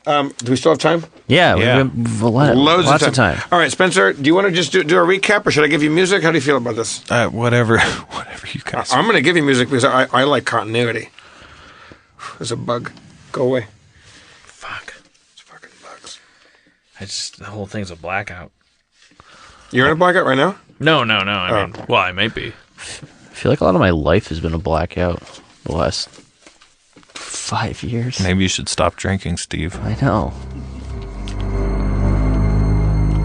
Do we still have time? Yeah. We have lots of time. All right, Spencer, do you want to just do a recap, or should I give you music? How do you feel about this? Whatever you guys. I'm going to give you music because I like continuity. There's a bug. Go away. Fuck. It's fucking bugs. The whole thing's a blackout. You're in a blackout right now? No. I mean, well, I might be. I feel like a lot of my life has been a blackout the last 5 years. Maybe you should stop drinking, Steve. I know.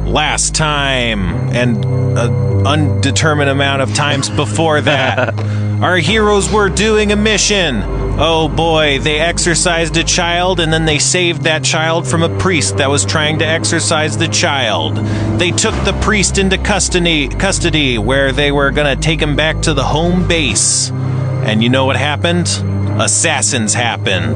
Last time, and an undetermined amount of times before that, our heroes were doing a mission. Oh boy, they exorcised a child, and then they saved that child from a priest that was trying to exorcise the child. They took the priest into custody, where they were gonna take him back to the home base. And you know what happened? Assassins happened.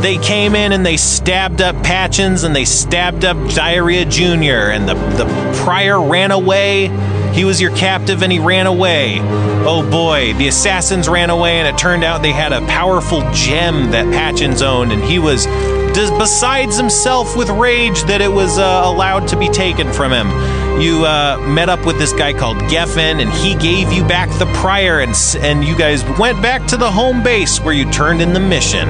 They came in and they stabbed up Patchins and they stabbed up Diarrhea Jr. And the prior ran away. He was your captive and he ran away. Oh boy, the assassins ran away and it turned out they had a powerful gem that Patchins owned, and he was besides himself with rage that it was allowed to be taken from him. You met up with this guy called Geffen, and he gave you back the prior, and you guys went back to the home base where you turned in the mission.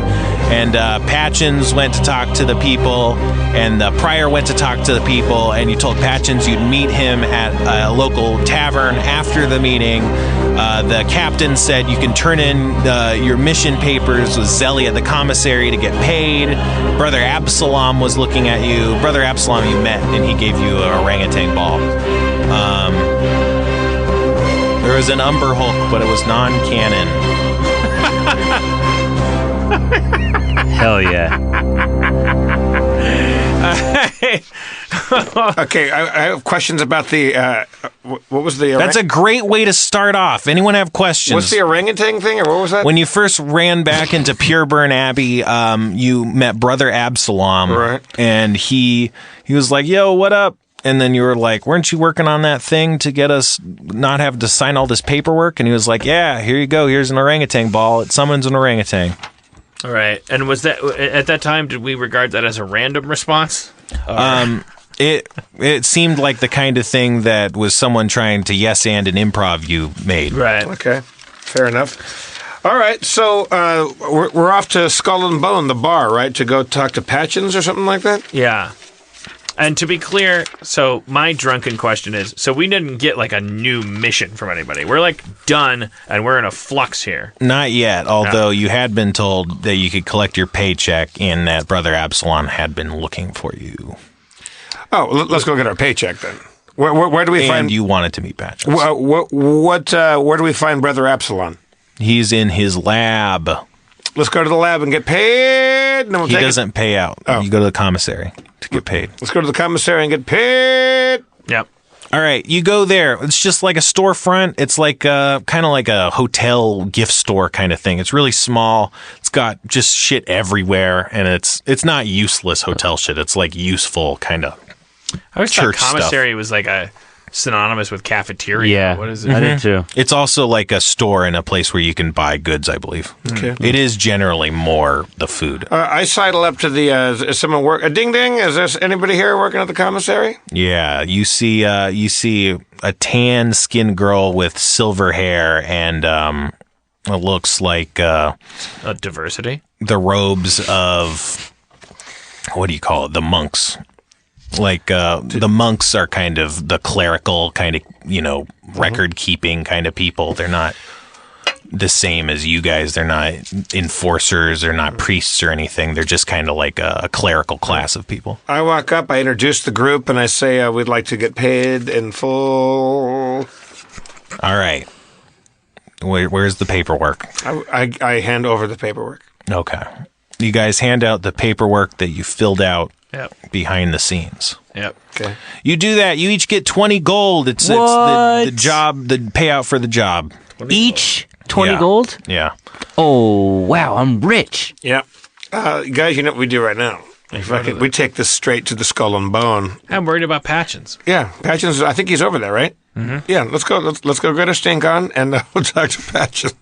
And Patchins went to talk to the people, and the prior went to talk to the people, and you told Patchins you'd meet him at a local tavern after the meeting. The captain said you can turn in your mission papers with Zelly at the commissary to get paid. Brother Absalom was looking at you. Brother Absalom you met, and he gave you an orangutan ball. There was an Umber Hulk, but it was non-canon. Hell yeah. Okay, I have questions about the, what was the... That's a great way to start off. Anyone have questions? What's the orangutan thing, or what was that? When you first ran back into Pureburn Abbey, you met Brother Absalom. Right. And he was like, yo, what up? And then you were like, weren't you working on that thing to get us not have to sign all this paperwork? And he was like, yeah, here you go. Here's an orangutan ball. It summons an orangutan. All right. And was that, at that time, did we regard that as a random response? It seemed like the kind of thing that was someone trying to yes and an improv you made. Right. Okay, fair enough. All right, so we're off to Skull and Bone, the bar, right, to go talk to Patchins or something like that? Yeah. And to be clear, so my drunken question is, so we didn't get like a new mission from anybody. We're like done, and we're in a flux here. Not yet, although you had been told that you could collect your paycheck and that Brother Absalom had been looking for you. Oh, let's go get our paycheck then. Where do we find... And you wanted to meet Patchins. Where do we find Brother Absalom? He's in his lab. Let's go to the lab and get paid. And then we'll he doesn't pay out. Oh. You go to the commissary to get paid. Let's go to the commissary and get paid. Yep. All right, you go there. It's just like a storefront. It's like kind of like a hotel gift store kind of thing. It's really small. It's got just shit everywhere, and it's not useless hotel shit. It's like useful kind of I always thought church commissary stuff. Was like a synonymous with cafeteria. Yeah, what is it? I did too. It's also like a store and a place where you can buy goods, I believe. Okay. It is generally more the food. I sidle up to the, is someone work, ding ding, is there anybody here working at the commissary? Yeah, you see a tan skinned girl with silver hair and it looks like a diversity? The robes of, what do you call it? The monks. Like, the monks are kind of the clerical kind of, record-keeping kind of people. They're not the same as you guys. They're not enforcers. They're not priests or anything. They're just kind of like a clerical class of people. I walk up, I introduce the group, and I say we'd like to get paid in full. All right. Where's the paperwork? I hand over the paperwork. Okay. You guys hand out the paperwork that you filled out. Yep. Behind the scenes. Yep. Okay. You do that. You each get 20 gold. It's the job, the payout for the job. Each 20 gold? Yeah. Oh, wow. I'm rich. Yeah. Guys, you know what we do right now? We take this straight to the Skull and Bone. I'm worried about Patchins. Yeah. Patchins, I think he's over there, right? Mm-hmm. Yeah. Let's go. Let's go get our stink on, and we'll talk to Patchins.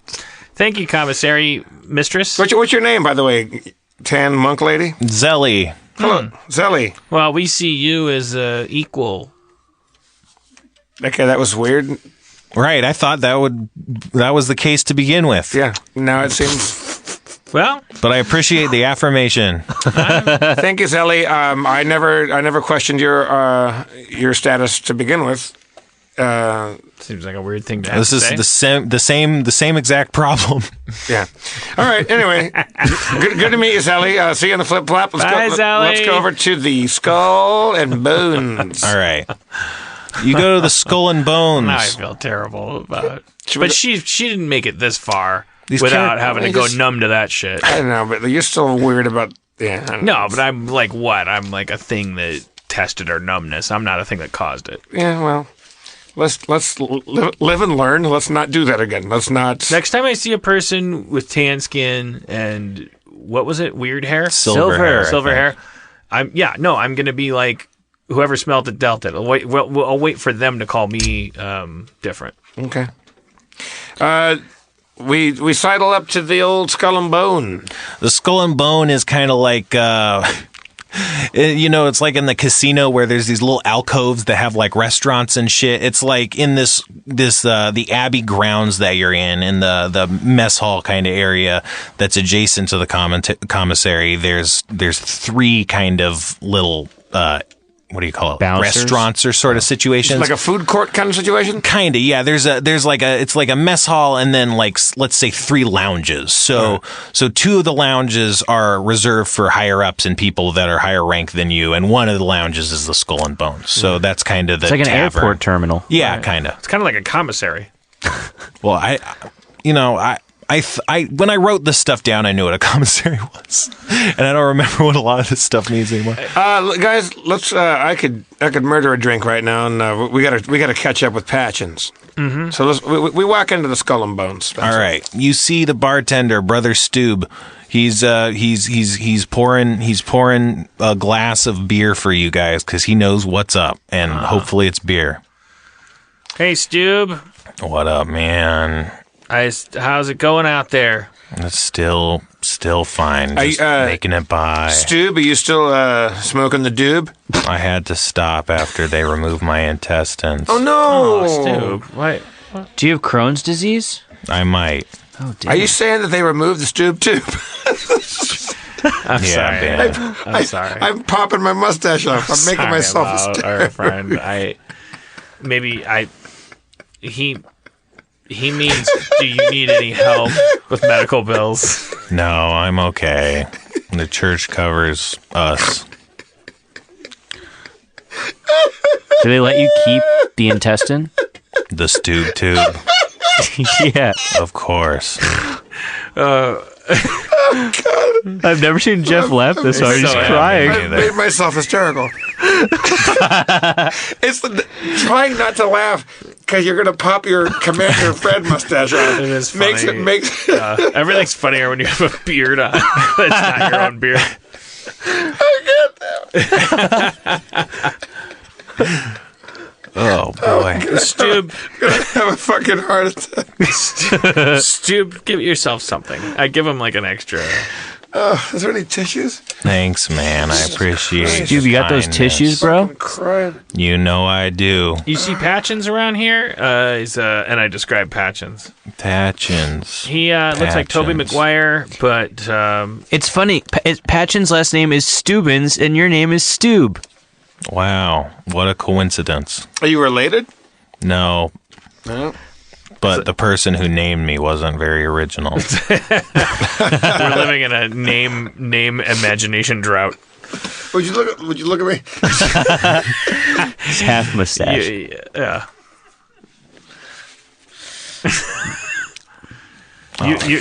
Thank you, commissary mistress. What's your name, by the way? Tan monk lady? Zelly. Hello, Zelly. Well, we see you as equal. Okay, that was weird. Right, I thought that was the case to begin with. Yeah, now it seems... Well, But I appreciate the affirmation. Thank you, Zelly. I never questioned your status to begin with. seems like a weird thing to have This to is say. the same exact problem. Yeah. All right. Anyway, good to meet you, Sally. See you in the flip flop. Bye, Sally. Let's go over to the skull and bones. All right. You go to the skull and bones. Now I feel terrible about it. Should But we- she didn't make it this far These without characters- having to go numb to that shit. I don't know, but you're still weird about. Yeah. I don't know. No, but I'm like what? I'm like a thing that tested her numbness. I'm not a thing that caused it. Yeah. Well, let's live and learn. Let's not do that again. Let's not. Next time I see a person with tan skin and what was it? Weird hair? Silver hair, I Silver think. hair. I'm gonna be like whoever smelled it dealt it. I'll wait for them to call me different. Okay. We sidle up to the old skull and bone. The skull and bone is kind of like, it's like in the casino where there's these little alcoves that have like restaurants and shit. It's like in the Abbey grounds that you're in the mess hall kind of area that's adjacent to the commissary. There's three kind of little, what do you call it? Bouncers? Restaurants or sort of situations. Like a food court kind of situation. Kinda, yeah. It's like a mess hall, and then like let's say 3 lounges. So 2 of the lounges are reserved for higher ups and people that are higher rank than you, and one of the lounges is the Skull and Bones. So that's kind of the It's like an tavern. airport terminal. Yeah, kind of. It's kind of like a commissary. Well, when I wrote this stuff down, I knew what a commissary was, and I don't remember what a lot of this stuff means anymore. Guys, let's. I could murder a drink right now, and we gotta catch up with Patchins. Mm-hmm. So we walk into the skull and bones. Spencer. All right, you see the bartender, Brother Stube. He's pouring a glass of beer for you guys because he knows what's up, and hopefully it's beer. Hey, Stube. What up, man? How's it going out there? It's still fine. Just making it by. Stube, are you still smoking the doob? I had to stop after they removed my intestines. Oh no, Stube. What? Do you have Crohn's disease? I might. Oh, damn. Are you saying that they removed the Stube tube? I'm sorry. man. I'm sorry. I'm popping my mustache off. I'm making Sorry myself about hysterical. our friend. He means, do you need any help with medical bills? No, I'm okay. The church covers us. Do they let you keep the intestine? The Stube tube, Yeah. of course. I've never seen Jeff laugh this hard. He's so happy. crying. I made myself hysterical. It's trying not to laugh because you're going to pop your Commander Fred mustache off. It is Makes funny. it makes. Everything's funnier when you have a beard on. It's not your own beard. I get that. Oh boy. Stube, Gonna have a fucking heart attack. Stube, give yourself something. I give him like an extra. Is there any tissues? Thanks, man. I appreciate it. Dude, you got those tissues, bro? I'm crying. You know I do. You see Patchins around here? And I describe Patchins. Patchins. He looks like Toby Patchins. Maguire, but It's funny. Patchin's last name is Stubbins, and your name is Stube. Wow, what a coincidence. Are you related? No, No. but the person who named me wasn't very original. we're living in a name imagination drought. Would you look at me? It's half mustache. Yeah.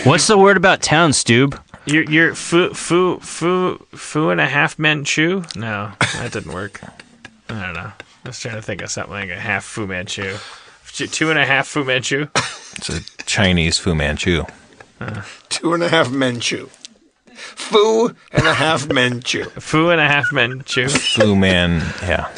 What's the word about town, Stube? You're foo and a half men chew? No, that didn't work. I don't know. I was trying to think of something like a half Fu Manchu. 2.5 Fu Manchu. It's a Chinese Fu Manchu. 2.5 men chew. Fu and a half men chew. Fu and a half men chew. Fu Man, yeah.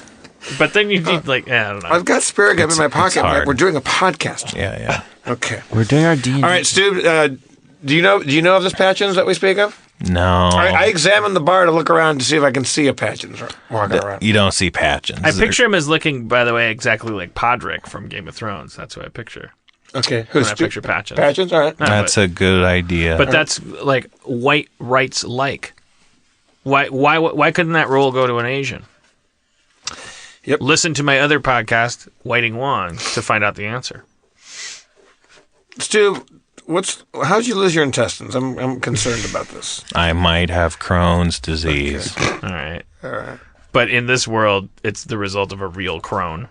But then you need I don't know. I've got spirit gum in my pocket. hard. We're doing a podcast. Yeah. Okay. We're doing our D&D. All right, Stu. Do you know of this Patchins that we speak of? No. I examined the bar to look around to see if I can see a Patchin walking around. You don't see Patchin. I picture him as looking, by the way, exactly like Podrick from Game of Thrones. That's what I picture. Okay. When I picture Patchin. Patchin's? All right. No, That's a good idea. But that's like white rights like. Why couldn't that role go to an Asian? Yep. Listen to my other podcast, Whiting Wong, to find out the answer. Stu, how'd you lose your intestines? I'm concerned about this. I might have Crohn's disease. All right. But in this world, it's the result of a real crone.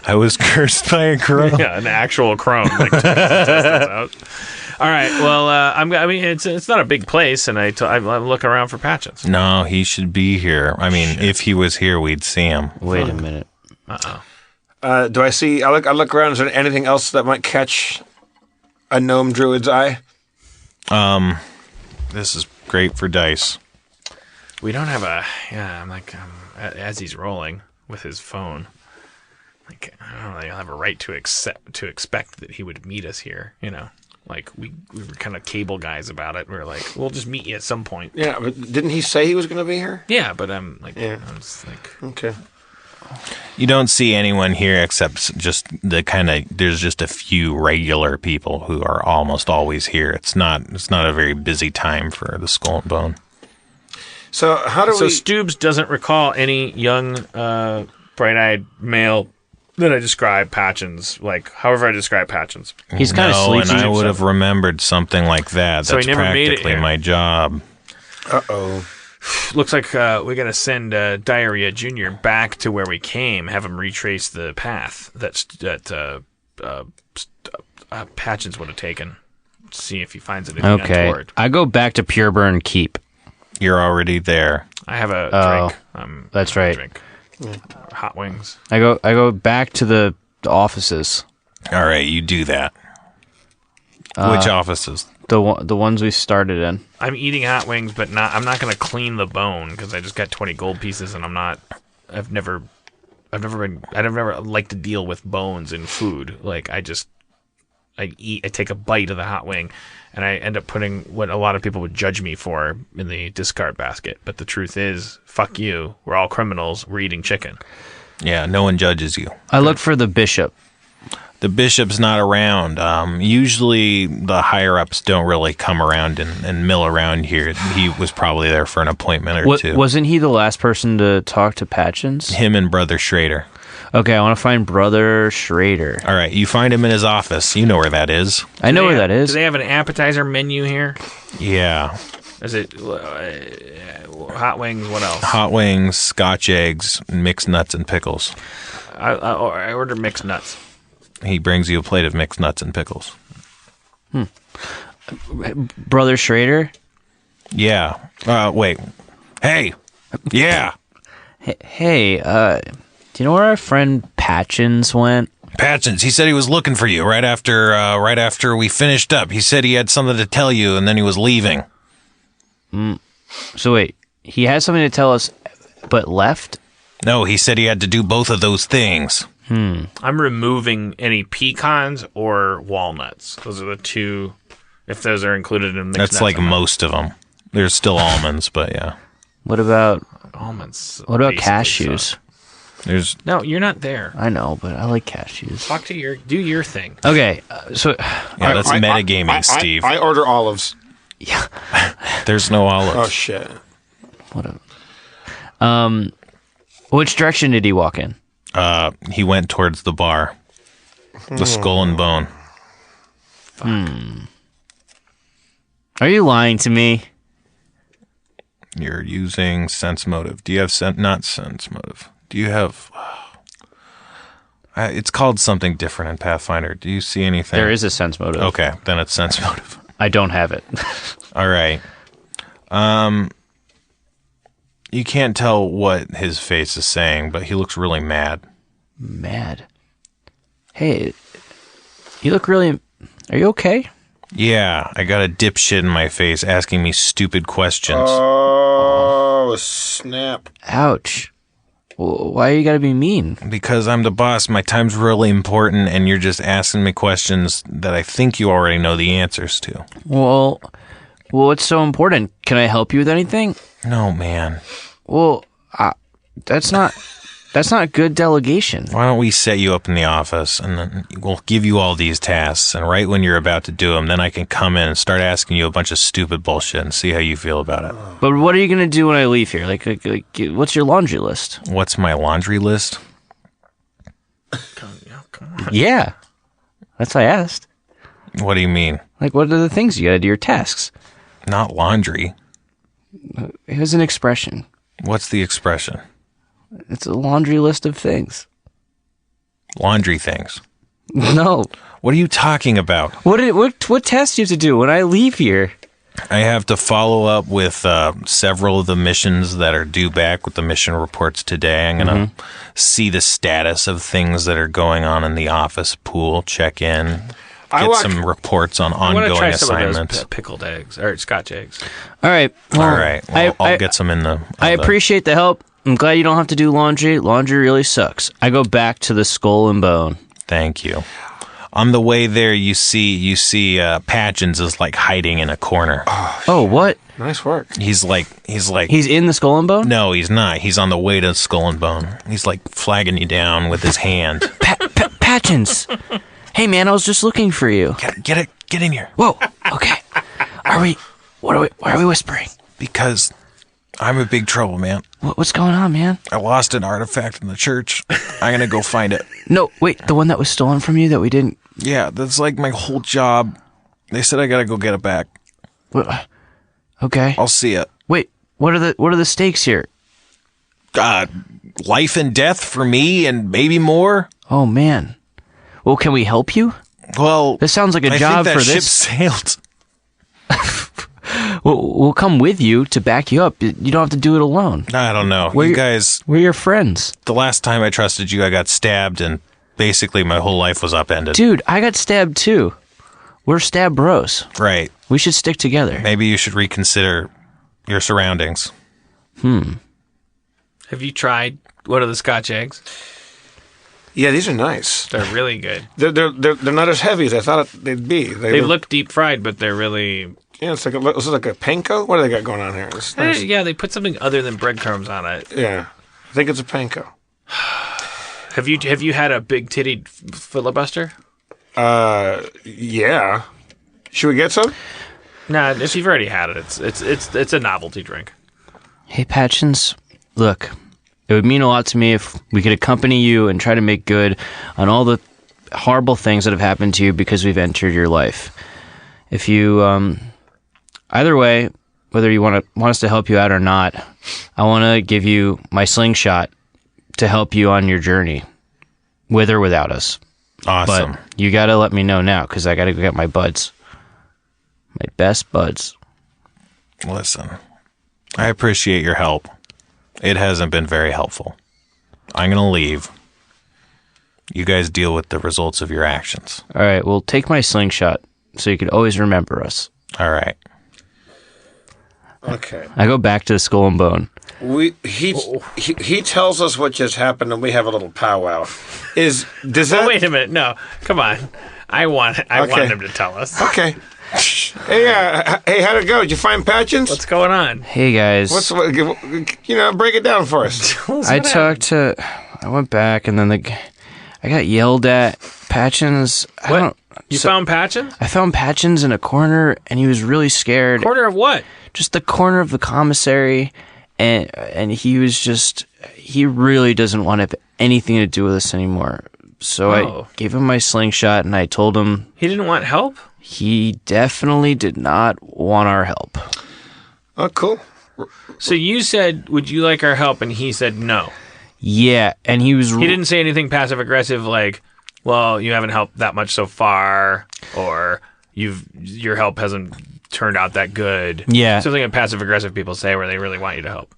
I was cursed by a crow. Yeah, an actual crone. Like, took his intestines out. All right. Well, it's not a big place, and I'm looking around for Patchins. No, he should be here. I mean, if he was here, we'd see him. Wait a minute. Do I see? I look around. Is there anything else that might catch a gnome druid's eye? This is great for dice. We don't have a. Yeah, I'm like, as he's rolling with his phone. Like, I don't know, I'll have a right to expect that he would meet us here, you know. Like, we were kind of cable guys about it. We were like, we'll just meet you at some point. Yeah, but didn't he say he was going to be here? Yeah, but I'm like, Yeah. I'm just like, Okay. You don't see anyone here except just there's just a few regular people who are almost always here. It's not a very busy time for the Skull and Bone. So how do so we? Stoobs doesn't recall any young, bright-eyed male that I describe Patchins, like, however I describe Patchins. He's kind of sleepy. And I would have remembered something like that. So That's he never made it practically here. my job. Uh-oh. Looks like we got to send Diarrhea Jr. back to where we came, have him retrace the path that Patchins would have taken. See if he finds anything Okay. untoward. I go back to Pureburn Keep. You're already there. I have a Oh, drink. that's right. Drink. Hot wings. I go back to the offices. All right, you do that. Which offices? The ones we started in. I'm eating hot wings, but I'm not going to clean the bone because I just got 20 gold pieces, and I've never liked to deal with bones in food. Like, I take a bite of the hot wing, and I end up putting what a lot of people would judge me for in the discard basket. But the truth is, fuck you. We're all criminals. We're eating chicken. Yeah, no one judges you. I look for the bishop. The bishop's not around. Usually the higher-ups don't really come around and mill around here. He was probably there for an appointment or two. Wasn't he the last person to talk to Patchins? Him and Brother Schrader. Okay, I want to find Brother Schrader. All right, you find him in his office. You know where that is. I know where that Do is. they have an appetizer menu here? Yeah. Is it hot wings? What else? Hot wings, scotch eggs, mixed nuts and pickles. I order mixed nuts. He brings you a plate of mixed nuts and pickles. Brother Schrader? Yeah. Wait. Hey. Yeah. Hey, do you know where our friend Patchins went? Patchins, he said he was looking for you right after we finished up. He said he had something to tell you, and then he was leaving. So wait, he had something to tell us, but left? No, he said he had to do both of those things. I'm removing any pecans or walnuts. Those are the two. If those are included in mixed That's nuts, like I'm not- most of them. There's still almonds, but yeah. What about almonds. what about basically, cashews? so- There's No, you're not there. I know, but I like cashews. Do your thing. Okay, so yeah, that's metagaming, Steve. I order olives. yeah, There's no Oh olives. shit. whatever. Which direction did he walk in? He went towards the bar. The Skull and Bone. Are you lying to me? You're using sense motive. Do you have not sense motive? Do you have... it's called something different in Pathfinder. Do you see anything? There is a sense motive. Okay, then it's sense motive. I don't have it. All right. You can't tell what his face is saying, but he looks really mad. Mad. Hey, you look really... Are you okay? Yeah, I got a dipshit in my face asking me stupid questions. Oh snap! Ouch. Why you gotta be mean? Because I'm the boss, my time's really important, and you're just asking me questions that I think you already know the answers to. Well, Well, what's so important? Can I help you with anything? No, man. Well, that's not good delegation. Why don't we set you up in the office, and then we'll give you all these tasks, and right when you're about to do them, then I can come in and start asking you a bunch of stupid bullshit and see how you feel about it. But what are you going to do when I leave here? Like, what's your laundry list? What's my laundry list? Come on. Yeah. That's what I asked. What do you mean? Like, what are the things you got to do, your tasks? Not laundry. It was an expression. What's the expression? It's a laundry list of things. Laundry things. No. What are you talking about? What tasks do you have to do when I leave here? I have to follow up with several of the missions that are due back with the mission reports today. I'm going to see the status of things that are going on in the office pool, check in, get some reports on I want to ongoing try some of assignments. those pickled eggs or Scotch eggs. All right. Well, All right. Well, I'll get some in the... I appreciate the help. I'm glad you don't have to do laundry. Laundry really sucks. I go back to the Skull and Bone. Thank you. On the way there, you see Patchins is like hiding in a corner. Oh, what? Nice work. He's He's in the Skull and Bone? no, he's not. He's on the way to Skull and Bone. He's like flagging you down with his hand. Patchins. Hey, man, I was just looking for you. Get in here. Whoa. Okay. Why are we whispering? Because I'm in big trouble, man. What's going on, man? I lost an artifact in the church. I'm gonna go find it. No, wait, the one that was stolen from you that we didn't... Yeah, that's like my whole job. They said I gotta go get it back. Okay. I'll see it. Wait, what are the stakes here? Life and death for me and maybe more. Oh, man. Well, can we help you? Well, This sounds like a I job think that for ship this. sailed. We'll come with you to back you up. You don't have to do it alone. I don't know. We're You your- guys, We're your friends. the last time I trusted you, I got stabbed and basically my whole life was upended. Dude, I got stabbed too. We're stab bros. Right. We should stick together. Maybe you should reconsider your surroundings. Have you tried one of the Scotch eggs? Yeah, these are nice. They're really good. They're not as heavy as I thought they'd be. They look deep fried, but they're really... Yeah, this is like a panko. What do they got going on here? It's nice. Yeah, they put something other than breadcrumbs on it. Yeah, I think it's a panko. Have you had a big tittied filibuster? Yeah. Should we get some? Nah, if you've already had it, it's a novelty drink. Hey, Patchins, look, it would mean a lot to me if we could accompany you and try to make good on all the horrible things that have happened to you because we've entered your life. If you, either way, whether you want us to help you out or not, I want to give you my slingshot to help you on your journey, with or without us. Awesome. But you got to let me know now because I got to go get my buds. My best buds. Listen, I appreciate your help. It hasn't been very helpful. I'm going to leave. You guys deal with the results of your actions. All right, well, take my slingshot so you can always remember us. All right. Okay. I go back to the Skull and Bone. He tells us what just happened, and we have a little powwow. Does that? Oh, wait a minute. No, come on. I want him to tell us. Okay. Hey, how'd it go? Did you find Patchins? What's going on? Hey, guys. Break it down for us. I went back, and then I got yelled at. Patchins. You found Patchin? I found Patchins in a corner, and he was really scared. Corner of what? Just the corner of the commissary, and he really doesn't want to have anything to do with us anymore. So I gave him my slingshot, and I told him... He didn't want help? He definitely did not want our help. Oh, cool. So you said, would you like our help? And he said no. Yeah, and he didn't say anything passive-aggressive like, well, you haven't helped that much so far, or your help hasn't turned out that good. Yeah. Something that passive-aggressive people say where they really want you to help.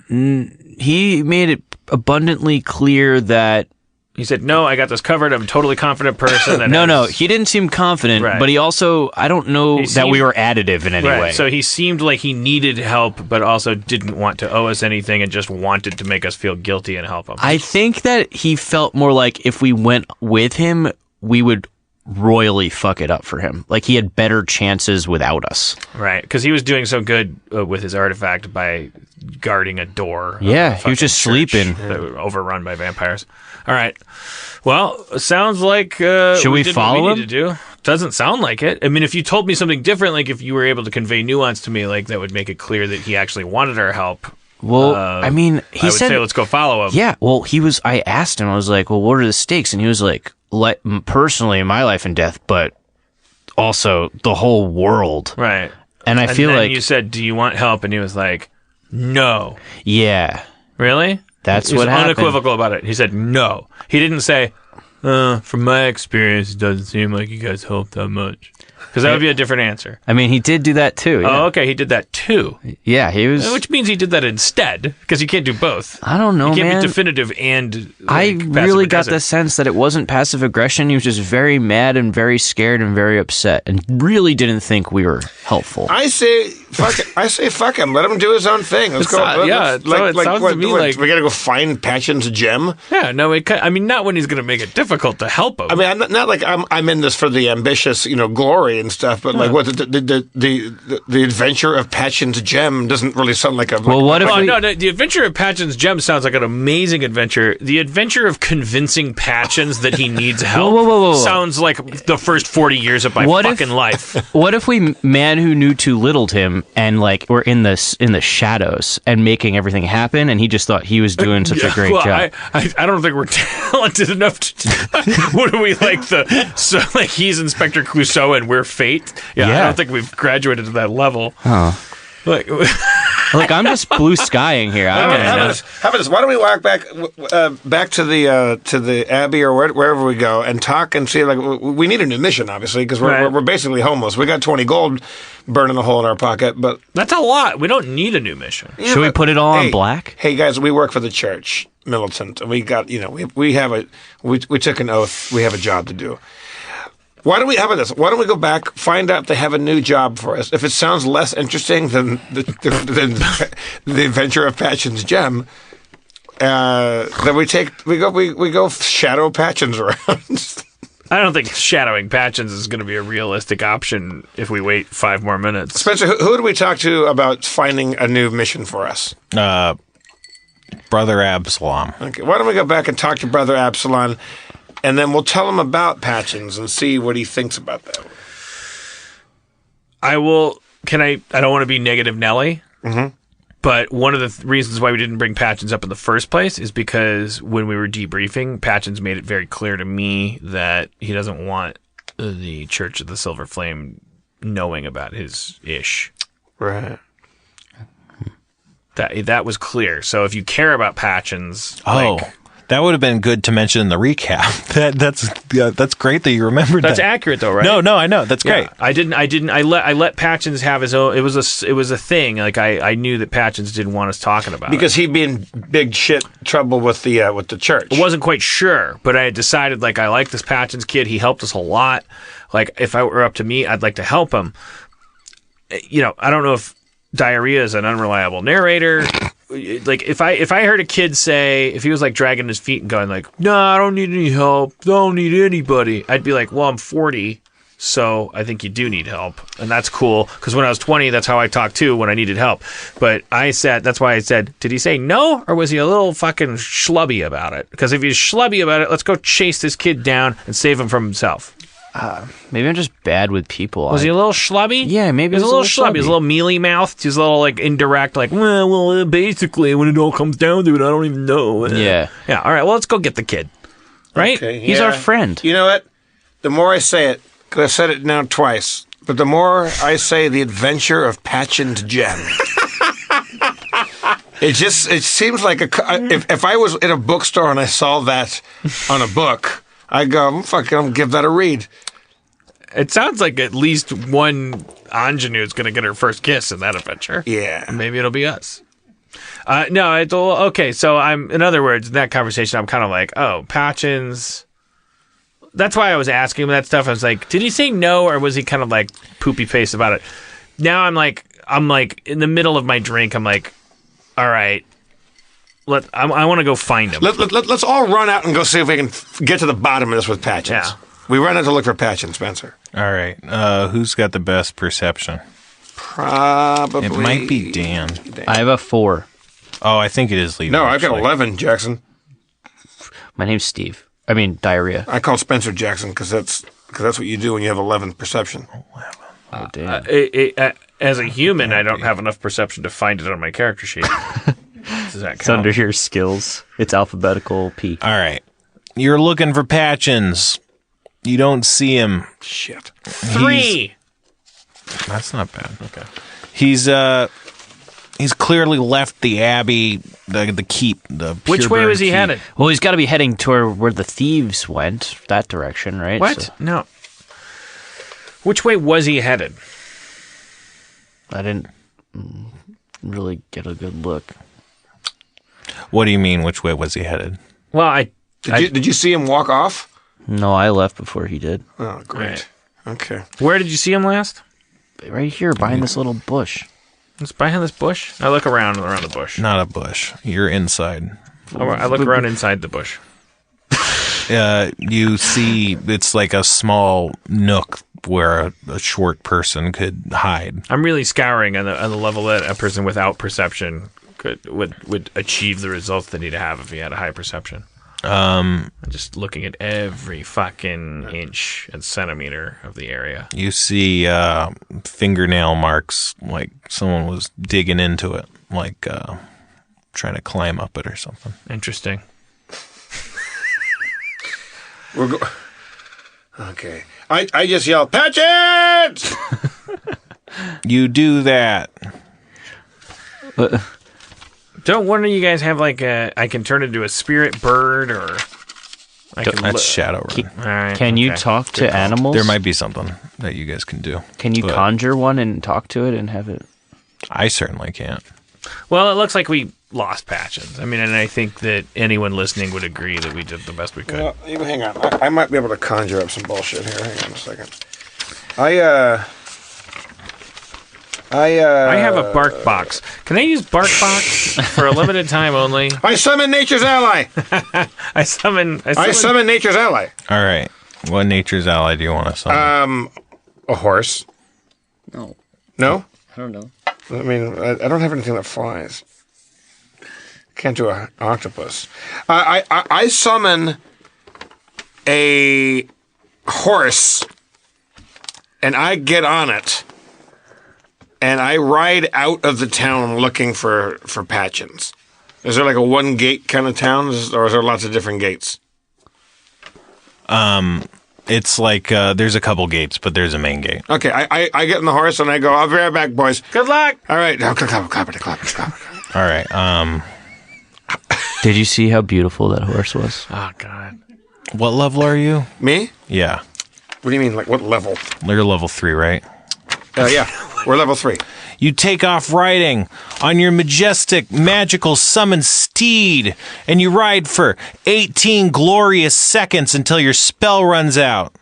He made it abundantly clear that... He said, no, I got this covered. I'm a totally confident person. No, he didn't seem confident, Right. but he also, I don't know that we were additive in any way. So he seemed like he needed help, but also didn't want to owe us anything and just wanted to make us feel guilty and help him. I think that he felt more like if we went with him, we would royally fuck it up for him. Like, he had better chances without us. Right, because he was doing so good with his artifact by guarding a door. Yeah, he was just sleeping. That were overrun by vampires. All right. Well, sounds like should we did follow what we him? need to do. Doesn't sound like it. I mean, if you told me something different, like if you were able to convey nuance to me, like that would make it clear that he actually wanted our help. Well, I mean, I would say let's go follow him. Yeah, well, I asked him, I was like, well, what are the stakes? And he was like, personally, my life and death, but also the whole world. Right. And I feel then like you said, do you want help? And he was like, no. Yeah. Really? That's he was what happened. unequivocal about it. He said no. He didn't say, from my experience, it doesn't seem like you guys helped that much. Because that would be a different answer. I mean, he did do that too. Yeah. Oh, okay. He did that too. Yeah, he was. Which means he did that instead, because you can't do both. I don't know, You can't man. be definitive and I really got passive-aggressive. the sense that it wasn't passive aggression. He was just very mad and very scared and very upset, and really didn't think we were helpful. I say fuck it. I say fuck him. Let him do his own thing. Let's go. it sounds to me like we gotta go find Patchin's gem. Yeah, no, I mean, not when he's going to make it difficult to help him. I mean, I'm not like I'm in this for the ambitious, glory and stuff, but like what the adventure of Patchin's gem doesn't really sound like a. Well, what if Oh, we, no, the adventure of Patchin's gem sounds like an amazing adventure. The adventure of convincing Patchins that he needs help Whoa. sounds like the first 40 years of my fucking life. What if we man who knew too littled him and like were in the shadows and making everything happen, and he just thought he was doing such a great job. I don't think we're talented enough to. What are we like he's Inspector Clouseau and we're Fate? Yeah, I don't think we've graduated to that level. Oh. Like, Look, I'm just blue skying here. I don't know. How about this? Why don't we walk back to the Abbey or wherever we go and talk and see? Like, we need a new mission, obviously, because we're basically homeless. We got 20 gold burning a hole in our pocket, but that's a lot. We don't need a new mission. Should we put it all on black? Hey guys, we work for the church militant, and we got we took an oath. We have a job to do. How about this? Why don't we go back, find out if they have a new job for us? If it sounds less interesting than the adventure of Patchin's gem, then we go shadow Patchins around. I don't think shadowing Patchins is going to be a realistic option if we wait 5 more minutes. Spencer, who do we talk to about finding a new mission for us? Brother Absalom. Okay, why don't we go back and talk to Brother Absalom, and then we'll tell him about Patchins and see what he thinks about that. I don't want to be negative Nelly, but one of the reasons why we didn't bring Patchins up in the first place is because when we were debriefing, Patchins made it very clear to me that he doesn't want the Church of the Silver Flame knowing about his ish. Right. That was clear. So if you care about Patchins, that would have been good to mention in the recap. That's great that you remembered that's that. accurate though, right? No, I know. That's great. I let Patchins have his own. It was a thing. Like I knew that Patchins didn't want us talking about because it. he'd be in big shit trouble with the church. I wasn't quite sure, but I had decided like I like this Patchins kid. He helped us a lot. Like if I were up to me, I'd like to help him. I don't know if Diarrhea is an unreliable narrator. Like if I heard a kid say, if he was like dragging his feet and going like, no, I don't need any help, don't need anybody, I'd be like, well, I'm 40, so I think you do need help, and that's cool because when I was 20, that's how I talked too when I needed help. But that's why I said, did he say no, or was he a little fucking schlubby about it? Because if he's schlubby about it, let's go chase this kid down and save him from himself. Maybe I'm just bad with people. Was he a little schlubby? Yeah, maybe he was a little schlubby. He was a little mealy-mouthed. He was a little, like, indirect, like, well, basically, when it all comes down to it, I don't even know. Yeah. Yeah, all right, well, let's go get the kid. Right? Okay, He's our friend. You know what? The more I say it, because I've said it now twice, but the more I say the adventure of Patchin's gem. It seems like if I was in a bookstore and I saw that on a book, I'd go, I'm give that a read. It sounds like at least one ingenue is going to get her first kiss in that adventure. Yeah. Maybe it'll be us. Okay, so in other words, in that conversation, I'm kind of like, oh, Patchins. That's why I was asking him that stuff. I was like, did he say no, or was he kind of like poopy faced about it? Now I'm like in the middle of my drink, I'm like, all right, I want to go find him. Let's all run out and go see if we can get to the bottom of this with Patchins. Yeah. We run out to look for Patchin, Spencer. All right. Who's got the best perception? Probably. It might be Dan. I have a 4. Oh, I think it is Levi. No, I've got actually. 11, Jackson. My name's Steve. I mean, diarrhea. I call Spencer Jackson because that's what you do when you have 11 perception. Oh, damn. As a human, I don't have enough perception to find it on my character sheet. Does that It's count? under your skills. It's alphabetical P. All right. You're looking for Patchins. You don't see him. Shit. 3. That's not bad. Okay. He's clearly left the abbey, the keep, the Which way Purebird was he keep. headed? Well, he's got to be heading toward where the thieves went, that direction, right? What? So No. Which way was he headed? I didn't really get a good look. What do you mean? Which way was he headed? Well, Did you see him walk off? No, I left before he did. Oh, great. Right. Okay. Where did you see him last? Right here, behind this little bush. It's behind this bush. I look around the bush. Not a bush. You're inside. I look around inside the bush. You see, it's like a small nook where a short person could hide. I'm really scouring on the level that a person without perception would achieve the results they need to have if he had a high perception. I'm just looking at every fucking inch and centimeter of the area. You see fingernail marks, like someone was digging into it, like trying to climb up it or something. Interesting. Okay. I just yell, Patchins! You do that. Don't one of you guys have like I can turn into a spirit bird or I can That's Shadowrun. All right, Can you okay. talk to animals? There might be something that you guys can do. Can you but conjure one and talk to it and have it? I certainly can't. Well, it looks like we lost Patchins. I mean, and I think that anyone listening would agree that we did the best we could. Well, hang on. I might be able to conjure up some bullshit here. Hang on a second. I have a bark box. Can I use bark box for a limited time only? I summon nature's ally. I summon Nature's ally. All right. What nature's ally do you want to summon? A horse. No, No? I don't know. I mean, I don't have anything that flies. Can't do an octopus. I summon a horse, and I get on it, and I ride out of the town looking for Patchins. Is there like a one gate kind of town, or is there lots of different gates? It's like there's a couple gates, but there's a main gate. Okay, I get in the horse and I go, I'll be right back, boys. Good luck. All right. Clap. All right. Did you see how beautiful that horse was? Oh God. What level are you? Me? Yeah. What do you mean? Like what level? You're level 3, right? Yeah, we're level 3. You take off riding on your majestic, magical summoned steed, and you ride for 18 glorious seconds until your spell runs out.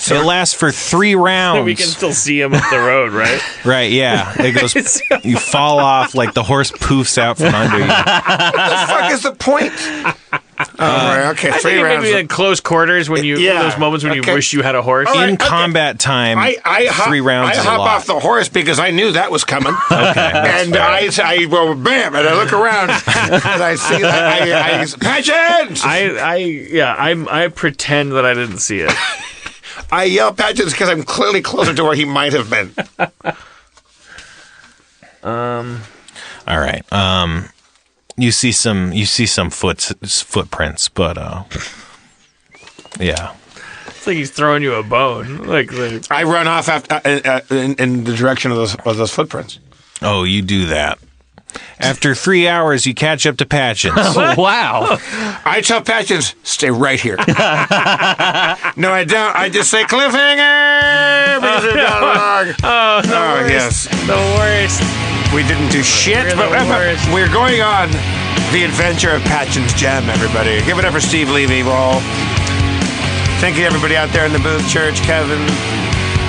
It lasts for 3 rounds. We can still see him up the road, right? Right, yeah. It goes. You fall off, like the horse poofs out from under you. What the fuck is the point? Right, okay, I 3 think rounds. maybe in close quarters when you Yeah, those moments when okay. you wish you had a horse. All right. In combat time, I 3 rounds I is a hop lot. off the horse because I knew that was coming. Okay, And I well, bam, and I look around and I see that Patchins! I pretend that I didn't see it. I yell Patchins because I'm clearly closer to where he might have been. All right. You see some footprints, but yeah. It's like he's throwing you a bone. Like I run off after, in the direction of those footprints. Oh, you do that. After 3 hours, you catch up to Patchins. Wow. I tell Patchins, stay right here. No, I don't. I just say cliffhanger. Because it's not long. Oh, yes. the worst. We didn't do shit, We're but the worst. we're going on the adventure of Patchin's Gem, everybody. Give it up for Steve Levy, Ball. Thank you, everybody out there in the booth. Church, Kevin.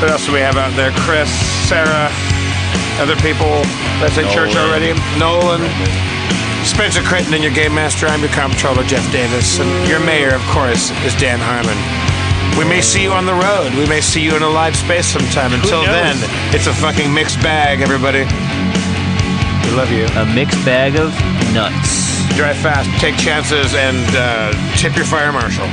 What else do we have out there? Chris, Sarah, other people. Did I say church already? Nolan. Spencer Creighton and your Game Master. I'm your Comptroller, Jeff Davis. And your Mayor, of course, is Dan Harmon. We may see you on the road. We may see you in a live space sometime. Until then, it's a fucking mixed bag, everybody. We love you. A mixed bag of nuts. Drive fast, take chances, and tip your fire marshal.